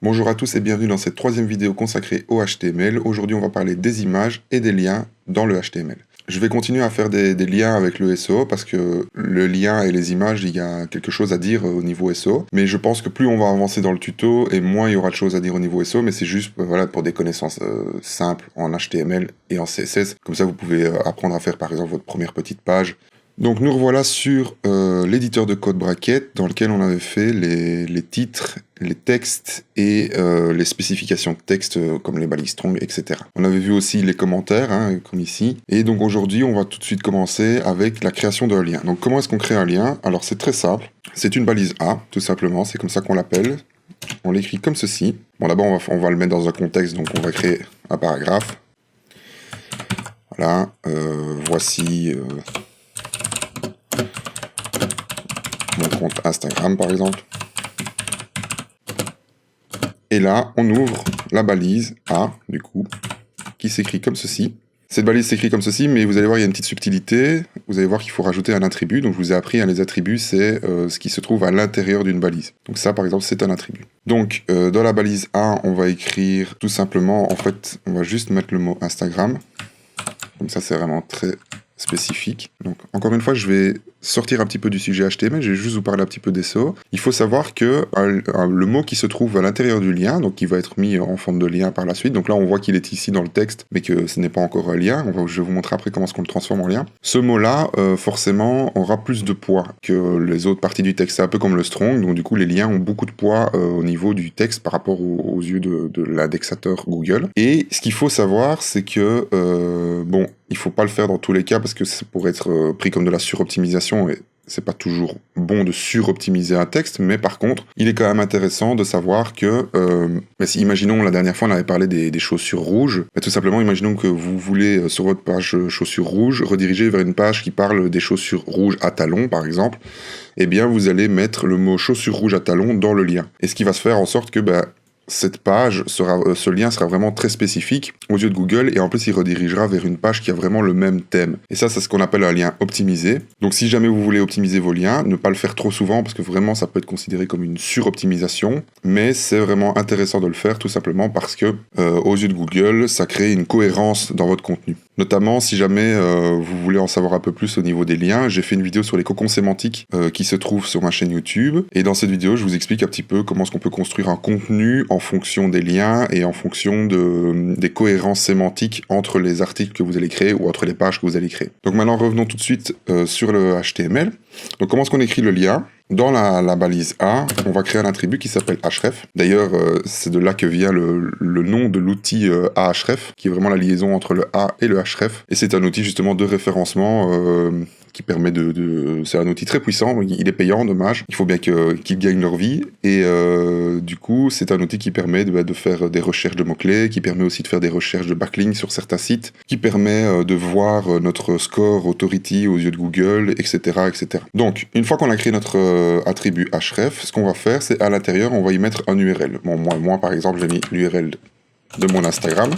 Bonjour à tous et bienvenue dans cette troisième vidéo consacrée au HTML. Aujourd'hui, on va parler des images et des liens dans le HTML. Je vais continuer à faire des liens avec le SEO parce que le lien et les images, il y a quelque chose à dire au niveau SEO. Mais je pense que plus on va avancer dans le tuto et moins il y aura de choses à dire au niveau SEO, mais c'est juste voilà, pour des connaissances simples en HTML et en CSS. Comme ça, vous pouvez apprendre à faire par exemple votre première petite page. Donc nous revoilà sur l'éditeur de code bracket dans lequel on avait fait les titres, les textes et les spécifications de texte comme les balises strong, etc. On avait vu aussi les commentaires, hein, comme ici. Et donc aujourd'hui, on va tout de suite commencer avec la création d'un lien. Donc comment est-ce qu'on crée un lien? Alors c'est très simple. C'est une balise A, tout simplement. C'est comme ça qu'on l'appelle. On l'écrit comme ceci. Bon, d'abord, on va le mettre dans un contexte. Donc on va créer un paragraphe. Voilà. Voici... mon compte Instagram par exemple. Et là, on ouvre la balise A, du coup, qui s'écrit comme ceci. Cette balise s'écrit comme ceci, mais vous allez voir, il y a une petite subtilité. Vous allez voir qu'il faut rajouter un attribut. Donc, je vous ai appris, les attributs, c'est ce qui se trouve à l'intérieur d'une balise. Donc ça, par exemple, c'est un attribut. Donc, dans la balise A, on va écrire tout simplement, en fait, on va juste mettre le mot Instagram. Comme ça, c'est vraiment très spécifique. Donc, encore une fois, je vais sortir un petit peu du sujet HTML, je vais juste vous parler un petit peu des SEO. Il faut savoir que le mot qui se trouve à l'intérieur du lien, donc qui va être mis en forme de lien par la suite, donc là on voit qu'il est ici dans le texte, mais que ce n'est pas encore un lien, je vais vous montrer après comment est-ce qu'on le transforme en lien. Ce mot-là, forcément, aura plus de poids que les autres parties du texte. C'est un peu comme le strong, donc du coup les liens ont beaucoup de poids au niveau du texte par rapport aux yeux de l'indexateur Google. Et ce qu'il faut savoir, c'est que, bon, il faut pas le faire dans tous les cas parce que ça pourrait être pris comme de la suroptimisation et c'est pas toujours bon de suroptimiser un texte, mais par contre, il est quand même intéressant de savoir que, imaginons la dernière fois on avait parlé des chaussures rouges, mais tout simplement imaginons que vous voulez sur votre page chaussures rouges rediriger vers une page qui parle des chaussures rouges à talons par exemple, eh bien vous allez mettre le mot chaussures rouges à talons dans le lien. Et ce qui va se faire en sorte que cette page ce lien sera vraiment très spécifique aux yeux de Google et en plus il redirigera vers une page qui a vraiment le même thème. Et ça, c'est ce qu'on appelle un lien optimisé. Donc si jamais vous voulez optimiser vos liens, ne pas le faire trop souvent parce que vraiment ça peut être considéré comme une suroptimisation, mais c'est vraiment intéressant de le faire tout simplement parce que aux yeux de Google, ça crée une cohérence dans votre contenu. Notamment si jamais vous voulez en savoir un peu plus au niveau des liens, j'ai fait une vidéo sur les cocons sémantiques qui se trouve sur ma chaîne YouTube et dans cette vidéo, je vous explique un petit peu comment est-ce qu'on peut construire un contenu en fonction des liens et en fonction des cohérences sémantiques entre les articles que vous allez créer ou entre les pages que vous allez créer. Donc maintenant, revenons tout de suite sur le HTML. Donc comment est-ce qu'on écrit le lien? Dans la balise A, on va créer un attribut qui s'appelle href. D'ailleurs, c'est de là que vient le nom de l'outil Ahref, qui est vraiment la liaison entre le A et le href. Et c'est un outil justement de référencement qui permet c'est un outil très puissant, il est payant, dommage. Il faut bien qu'ils gagnent leur vie. Et du coup, c'est un outil qui permet de faire des recherches de mots-clés, qui permet aussi de faire des recherches de backlinks sur certains sites, qui permet de voir notre score authority aux yeux de Google, etc., etc. Donc, une fois qu'on a créé notre attribut href, ce qu'on va faire, c'est à l'intérieur, on va y mettre un URL. Bon, moi par exemple, j'ai mis l'URL de mon Instagram,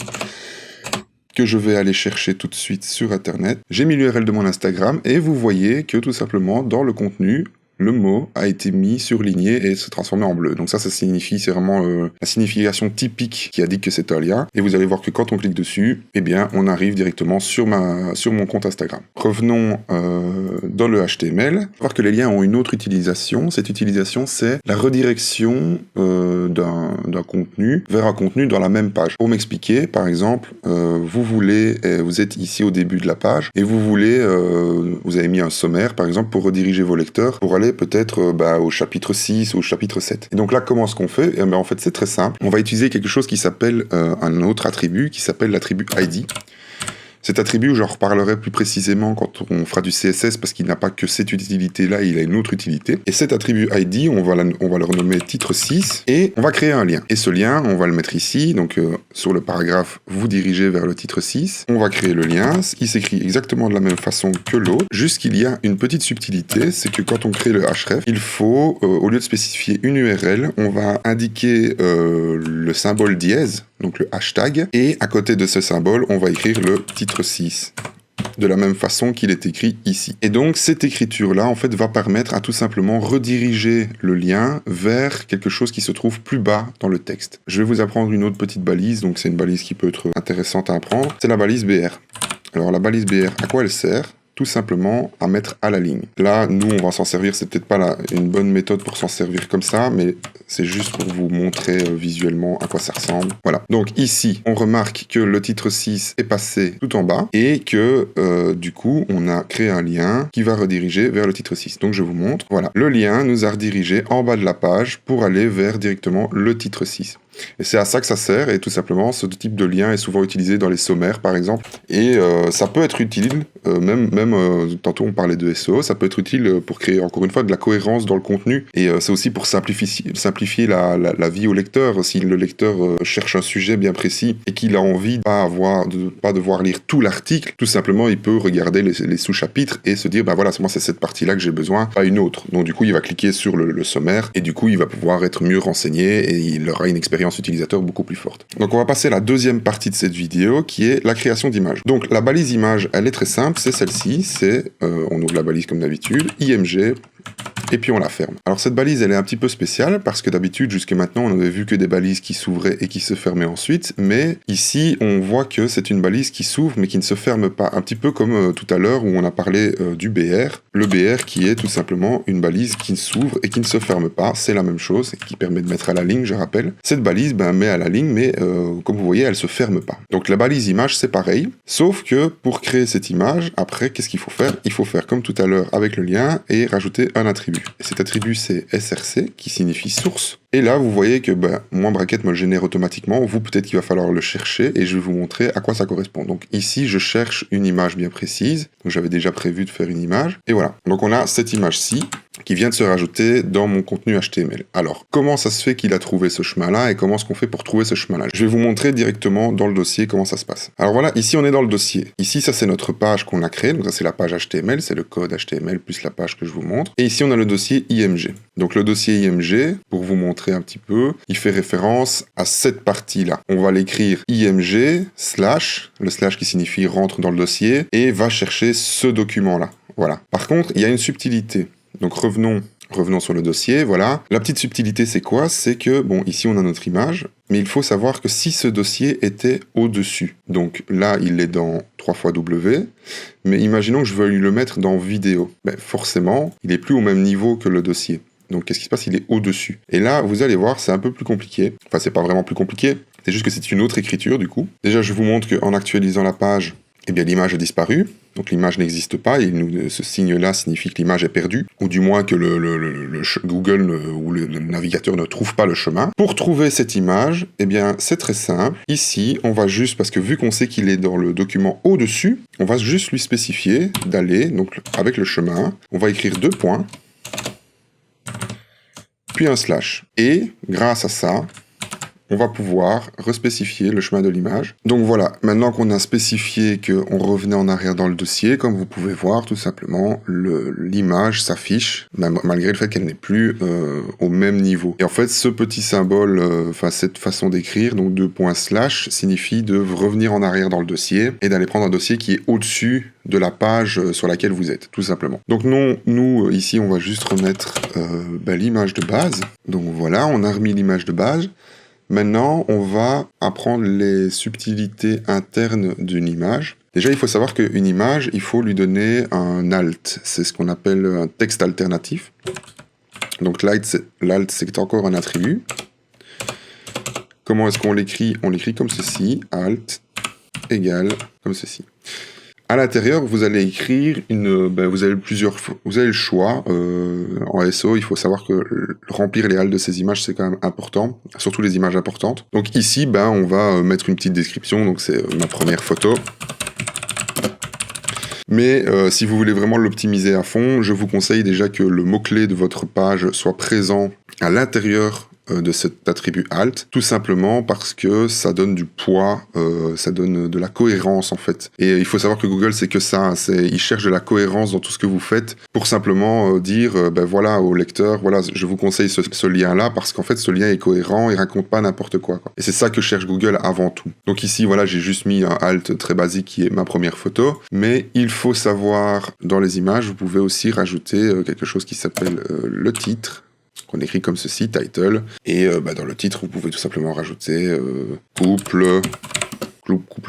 que je vais aller chercher tout de suite sur Internet. J'ai mis l'URL de mon Instagram, et vous voyez que tout simplement, dans le contenu, le mot a été mis surligné et se transformé en bleu. Donc ça signifie, c'est vraiment la signification typique qui indique que c'est un lien. Et vous allez voir que quand on clique dessus, eh bien, on arrive directement sur mon compte Instagram. Revenons dans le HTML. On va voir que les liens ont une autre utilisation. Cette utilisation, c'est la redirection d'un contenu vers un contenu dans la même page. Pour m'expliquer, par exemple, vous êtes ici au début de la page et vous avez mis un sommaire, par exemple, pour rediriger vos lecteurs, pour aller peut-être au chapitre 6 ou au chapitre 7. Et donc là, comment est-ce qu'on fait? En fait, c'est très simple. On va utiliser quelque chose qui s'appelle un autre attribut, qui s'appelle l'attribut ID. Cet attribut, j'en reparlerai plus précisément quand on fera du CSS parce qu'il n'a pas que cette utilité-là, il a une autre utilité. Et cet attribut ID, on va le renommer titre 6 et on va créer un lien. Et ce lien, on va le mettre ici, donc sur le paragraphe, vous dirigez vers le titre 6. On va créer le lien, il s'écrit exactement de la même façon que l'autre, juste qu'il y a une petite subtilité, c'est que quand on crée le href, il faut, au lieu de spécifier une URL, on va indiquer le symbole dièse, donc le hashtag, et à côté de ce symbole, on va écrire le titre 6. de la même façon qu'il est écrit ici. Et donc cette écriture-là, en fait, va permettre à tout simplement rediriger le lien vers quelque chose qui se trouve plus bas dans le texte. Je vais vous apprendre une autre petite balise, donc c'est une balise qui peut être intéressante à apprendre. C'est la balise BR. Alors la balise BR, à quoi elle sert ? Tout simplement à mettre à la ligne. Là, nous, on va s'en servir, c'est peut-être pas une bonne méthode pour s'en servir comme ça, mais c'est juste pour vous montrer visuellement à quoi ça ressemble. Voilà. Donc ici, on remarque que le titre 6 est passé tout en bas et que du coup, on a créé un lien qui va rediriger vers le titre 6. Donc je vous montre. Voilà. Le lien nous a redirigé en bas de la page pour aller vers directement le titre 6. Et c'est à ça que ça sert, et tout simplement, ce type de lien est souvent utilisé dans les sommaires, par exemple. Et ça peut être utile, même tantôt on parlait de SEO, ça peut être utile pour créer, encore une fois, de la cohérence dans le contenu. Et c'est aussi pour simplifier la vie au lecteur. Si le lecteur cherche un sujet bien précis et qu'il a envie de pas devoir lire tout l'article, tout simplement, il peut regarder les sous-chapitres et se dire, ben voilà, moi c'est cette partie-là que j'ai besoin, pas une autre. Donc du coup, il va cliquer sur le sommaire, et du coup, il va pouvoir être mieux renseigné, et il aura une expérience utilisateur beaucoup plus forte. Donc on va passer à la deuxième partie de cette vidéo qui est la création d'images. Donc la balise image, elle est très simple, c'est celle-ci, on ouvre la balise comme d'habitude, IMG, et puis on la ferme. Alors cette balise, elle est un petit peu spéciale parce que d'habitude, jusque maintenant, on n'avait vu que des balises qui s'ouvraient et qui se fermaient ensuite, mais ici, on voit que c'est une balise qui s'ouvre mais qui ne se ferme pas. Un petit peu comme tout à l'heure où on a parlé du BR. Le BR qui est tout simplement une balise qui s'ouvre et qui ne se ferme pas, c'est la même chose, qui permet de mettre à la ligne, je rappelle. Cette balise met à la ligne, mais comme vous voyez, elle se ferme pas. Donc la balise image, c'est pareil, sauf que pour créer cette image, après, qu'est-ce qu'il faut faire ? Il faut faire comme tout à l'heure avec le lien et rajouter un attribut. Et cet attribut, c'est src, qui signifie source. Et là, vous voyez que moi, bracket me le génère automatiquement. Vous, peut-être qu'il va falloir le chercher, et je vais vous montrer à quoi ça correspond. Donc ici, je cherche une image bien précise. Donc j'avais déjà prévu de faire une image. Et voilà. Donc on a cette image-ci qui vient de se rajouter dans mon contenu HTML. Alors, comment ça se fait qu'il a trouvé ce chemin-là, et comment est-ce qu'on fait pour trouver ce chemin-là ? Je vais vous montrer directement dans le dossier comment ça se passe. Alors voilà, ici on est dans le dossier. Ici, ça c'est notre page qu'on a créée, donc ça c'est la page HTML, c'est le code HTML plus la page que je vous montre. Et ici on a le dossier IMG. Donc le dossier IMG, pour vous montrer un petit peu, il fait référence à cette partie-là. On va l'écrire IMG / le slash qui signifie rentre dans le dossier, et va chercher ce document-là. Voilà. Par contre, il y a une subtilité. Donc revenons sur le dossier, voilà. La petite subtilité, c'est quoi ? C'est que, bon, ici on a notre image, mais il faut savoir que si ce dossier était au-dessus, donc là il est dans 3xW, mais imaginons que je veuille le mettre dans vidéo. Forcément, il est plus au même niveau que le dossier. Donc qu'est-ce qui se passe ? Il est au-dessus. Et là, vous allez voir, c'est un peu plus compliqué. Enfin, c'est pas vraiment plus compliqué, c'est juste que c'est une autre écriture du coup. Déjà, je vous montre qu'en actualisant la page, eh bien l'image a disparu. Donc l'image n'existe pas, et ce signe-là signifie que l'image est perdue, ou du moins que Google ou le navigateur ne trouve pas le chemin. Pour trouver cette image, eh bien c'est très simple. Ici, on va juste, parce que vu qu'on sait qu'il est dans le document au-dessus, on va juste lui spécifier d'aller, donc avec le chemin, on va écrire 2 points, puis un slash. Et grâce à ça, on va pouvoir respécifier le chemin de l'image. Donc voilà, maintenant qu'on a spécifié qu'on revenait en arrière dans le dossier, comme vous pouvez voir, tout simplement, l'image s'affiche, malgré le fait qu'elle n'est plus au même niveau. Et en fait, ce petit symbole, cette façon d'écrire, donc 2 points slash, signifie de revenir en arrière dans le dossier et d'aller prendre un dossier qui est au-dessus de la page sur laquelle vous êtes, tout simplement. Donc nous, ici, on va juste remettre l'image de base. Donc voilà, on a remis l'image de base. Maintenant, on va apprendre les subtilités internes d'une image. Déjà, il faut savoir qu'une image, il faut lui donner un alt. C'est ce qu'on appelle un texte alternatif. Donc l'alt, c'est encore un attribut. Comment est-ce qu'on l'écrit ? On l'écrit comme ceci, alt égale comme ceci. À l'intérieur, vous allez écrire vous avez le choix. En SEO, il faut savoir que remplir les halts de ces images, c'est quand même important, surtout les images importantes. Donc ici, on va mettre une petite description. Donc c'est ma première photo. Mais si vous voulez vraiment l'optimiser à fond, je vous conseille déjà que le mot-clé de votre page soit présent à l'intérieur de cet attribut alt, tout simplement parce que ça donne du poids, ça donne de la cohérence en fait. Et il faut savoir que Google c'est que ça, il cherche de la cohérence dans tout ce que vous faites pour simplement dire ben voilà au lecteur, voilà je vous conseille ce lien-là parce qu'en fait ce lien est cohérent, il raconte pas n'importe quoi. Et c'est ça que cherche Google avant tout. Donc ici voilà j'ai juste mis un alt très basique qui est ma première photo, mais il faut savoir dans les images vous pouvez aussi rajouter quelque chose qui s'appelle le titre. On écrit comme ceci, title, et dans le titre, vous pouvez tout simplement rajouter couple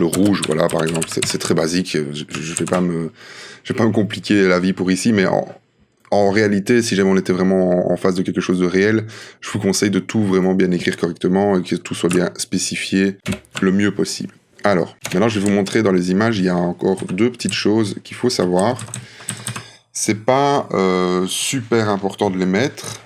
rouge, voilà, par exemple, c'est très basique, je vais pas me compliquer la vie pour ici, mais en réalité, si jamais on était vraiment en face de quelque chose de réel, je vous conseille de tout vraiment bien écrire correctement et que tout soit bien spécifié le mieux possible. Alors, maintenant je vais vous montrer dans les images, il y a encore deux petites choses qu'il faut savoir. C'est pas super important de les mettre,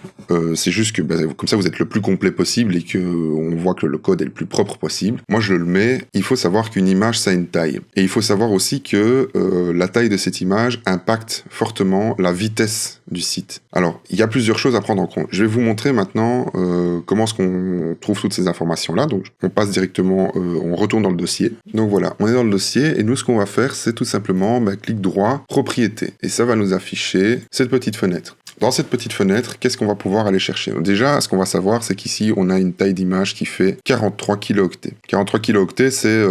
c'est juste que comme ça vous êtes le plus complet possible et que on voit que le code est le plus propre possible. Moi je le mets, il faut savoir qu'une image ça a une taille. Et il faut savoir aussi que la taille de cette image impacte fortement la vitesse du site. Alors, il y a plusieurs choses à prendre en compte. Je vais vous montrer maintenant comment est-ce qu'on trouve toutes ces informations-là. Donc, on passe directement, on retourne dans le dossier. Donc voilà, on est dans le dossier et nous, ce qu'on va faire, c'est tout simplement clic droit, propriété. Et ça va nous afficher cette petite fenêtre. Dans cette petite fenêtre, qu'est-ce qu'on va pouvoir aller chercher? Déjà, ce qu'on va savoir, c'est qu'ici, on a une taille d'image qui fait 43 kilooctets. 43 kilooctets, c'est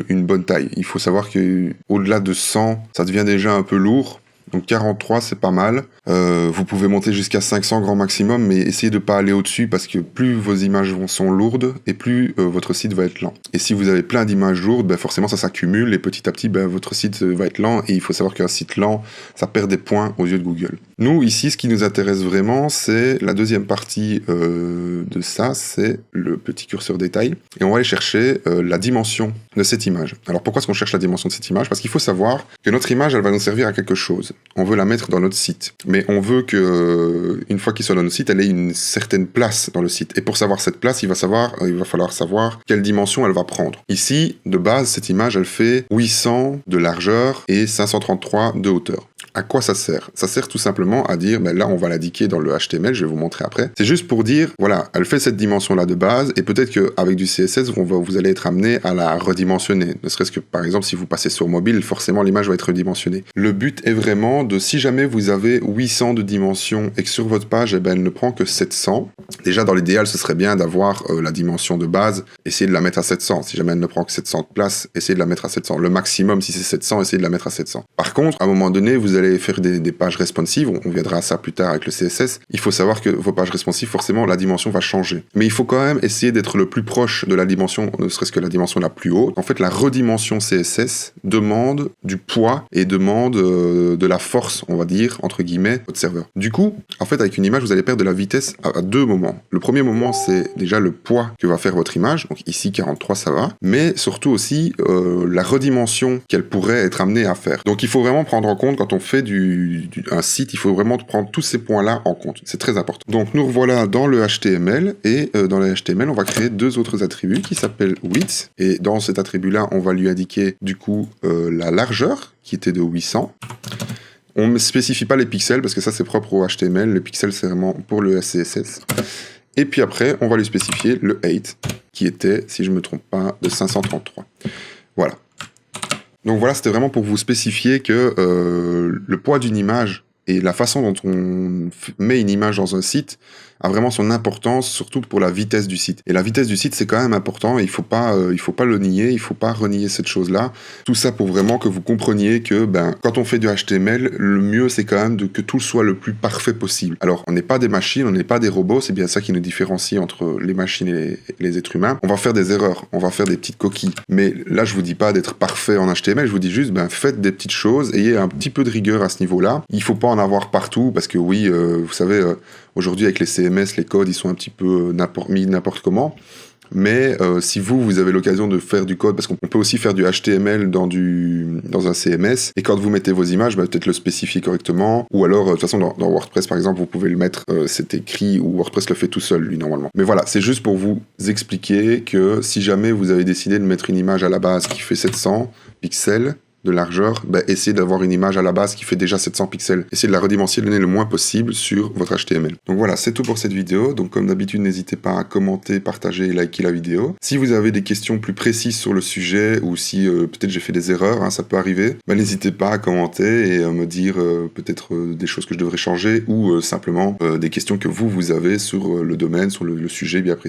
une bonne taille. Il faut savoir qu'au-delà de 100, ça devient déjà un peu lourd. Donc 43, c'est pas mal. Vous pouvez monter jusqu'à 500 grand maximum, mais essayez de pas aller au-dessus parce que plus vos images sont lourdes et plus votre site va être lent. Et si vous avez plein d'images lourdes, forcément ça s'accumule et petit à petit, votre site va être lent. Et il faut savoir qu'un site lent, ça perd des points aux yeux de Google. Nous, ici, ce qui nous intéresse vraiment, c'est la deuxième partie de ça, c'est le petit curseur détail. Et on va aller chercher la dimension de cette image. Alors pourquoi est-ce qu'on cherche la dimension de cette image? Parce qu'il faut savoir que notre image, elle va nous servir à quelque chose. On veut la mettre dans notre site. Mais on veut que, une fois qu'il soit dans notre site, elle ait une certaine place dans le site. Et pour savoir cette place, il va falloir savoir quelle dimension elle va prendre. Ici, de base, cette image, elle fait 800 de largeur et 533 de hauteur. À quoi ça sert? Ça sert tout simplement à dire, là, on va l'indiquer dans le HTML, je vais vous montrer après. C'est juste pour dire, voilà, elle fait cette dimension-là de base, et peut-être qu'avec du CSS, vous allez être amené à la redimensionner. Ne serait-ce que, par exemple, si vous passez sur mobile, forcément, l'image va être redimensionnée. Le but est vraiment de, si jamais vous avez 800 de dimension et que sur votre page, elle ne prend que 700, déjà, dans l'idéal, ce serait bien d'avoir la dimension de base, essayer de la mettre à 700. Si jamais elle ne prend que 700 de place, essayez de la mettre à 700. Le maximum, si c'est 700, essayez de la mettre à 700. Par contre, à un moment donné, vous allez faire des pages responsives, on viendra à ça plus tard avec le CSS, il faut savoir que vos pages responsives, forcément, la dimension va changer. Mais il faut quand même essayer d'être le plus proche de la dimension, ne serait-ce que la dimension la plus haute. En fait, la redimension CSS demande du poids et demande de la force, on va dire, entre guillemets, votre serveur. Du coup, en fait, avec une image, vous allez perdre de la vitesse à deux moments. Le premier moment, c'est déjà le poids que va faire votre image, donc ici 43, ça va, mais surtout aussi la redimension qu'elle pourrait être amenée à faire. Donc il faut vraiment prendre en compte, quand on fait un site, il faut vraiment prendre tous ces points-là en compte. C'est très important. Donc nous revoilà dans le HTML, et dans le HTML, on va créer deux autres attributs qui s'appellent width, et dans cet attribut-là, on va lui indiquer du coup la largeur, qui était de 800. On ne spécifie pas les pixels, parce que ça c'est propre au HTML, les pixels c'est vraiment pour le CSS. Et puis après, on va lui spécifier le height, qui était, si je ne me trompe pas, de 533. Voilà. Donc voilà, c'était vraiment pour vous spécifier que le poids d'une image et la façon dont on met une image dans un site a vraiment son importance, surtout pour la vitesse du site. Et la vitesse du site, c'est quand même important, et il faut pas le nier, il faut pas renier cette chose-là. Tout ça pour vraiment que vous compreniez que, quand on fait du HTML, le mieux, c'est quand même que tout soit le plus parfait possible. Alors, on n'est pas des machines, on n'est pas des robots, c'est bien ça qui nous différencie entre les machines et les êtres humains. On va faire des erreurs, on va faire des petites coquilles. Mais là, je vous dis pas d'être parfait en HTML, je vous dis juste, faites des petites choses, ayez un petit peu de rigueur à ce niveau-là. Il faut pas en avoir partout, parce que oui, vous savez, aujourd'hui, avec les CMS, les codes, ils sont un petit peu mis n'importe comment. Mais si vous avez l'occasion de faire du code, parce qu'on peut aussi faire du HTML dans un CMS, et quand vous mettez vos images, peut-être le spécifier correctement, ou alors, de toute façon, dans WordPress, par exemple, vous pouvez le mettre, c'est écrit, ou WordPress le fait tout seul, lui, normalement. Mais voilà, c'est juste pour vous expliquer que si jamais vous avez décidé de mettre une image à la base qui fait 700 pixels de largeur, essayez d'avoir une image à la base qui fait déjà 700 pixels. Essayez de la redimensionner le moins possible sur votre HTML. Donc voilà, c'est tout pour cette vidéo. Donc comme d'habitude, n'hésitez pas à commenter, partager et liker la vidéo. Si vous avez des questions plus précises sur le sujet ou si peut-être j'ai fait des erreurs, hein, ça peut arriver, n'hésitez pas à commenter et me dire peut-être des choses que je devrais changer ou simplement des questions que vous avez sur le domaine, sur le sujet bien précis.